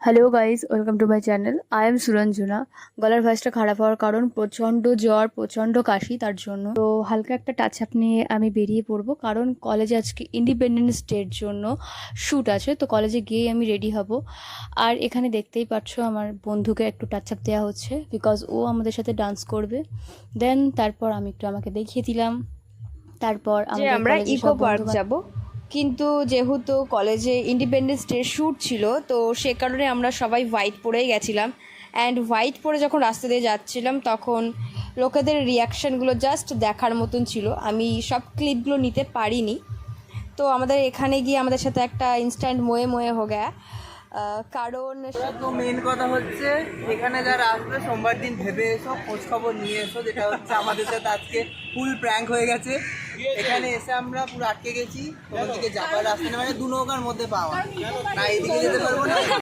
Hello guys, welcome to my channel. I am Suranjana. গলার ভয়েসটা খারাপ হওয়ার কারণ প্রচণ্ড জ্বর, প্রচণ্ড কাশি, তার জন্য তো হালকা একটা টাচ আপ নিয়ে আমি বেরিয়ে পড়বো, কারণ কলেজে আজকে ইন্ডিপেন্ডেন্স ডের জন্য শ্যুট আছে। তো কলেজে গিয়েই আমি রেডি হব। আর এখানে দেখতেই পাচ্ছ আমার বন্ধুকে একটু টাচ আপ দেওয়া হচ্ছে, বিকজ ও আমাদের সাথে ডান্স করবে। দেন তারপর আমি একটু আমাকে দেখিয়ে দিলাম। তারপর যে আমাদের আমরা কলেজে ইকো সব পার্ক বন্ধু যাব, কিন্তু যেহেতু কলেজে ইন্ডিপেন্ডেন্স ডে শ্যুট ছিল, তো সে কারণে আমরা সবাই হোয়াইট পরেই গেছিলাম। অ্যান্ড হোয়াইট পরে যখন রাস্তা দিয়ে যাচ্ছিলাম, তখন লোকেদের রিয়াকশানগুলো জাস্ট দেখার মতন ছিল। আমি সব ক্লিপগুলো নিতে পারিনি। তো আমাদের এখানে গিয়ে আমাদের সাথে একটা ইনস্ট্যান্ট মোয়ে মোয়ে হো গয়া। কারণ তো মেন কথা হচ্ছে, এখানে যারা আসবে সোমবার দিন ভেবে এসো, খোঁজ খবর নিয়ে এসো। যেটা হচ্ছে আমাদের সাথে আজকে ফুল প্র্যাঙ্ক হয়ে গেছে। এখানে এসে আমরা পুরো আটকে গেছি, কোনো দিকে যাবার রাস্তা নেই, মানে দু নৌকার মধ্যে পাওয়া, না এদিকে যেতে পারবো না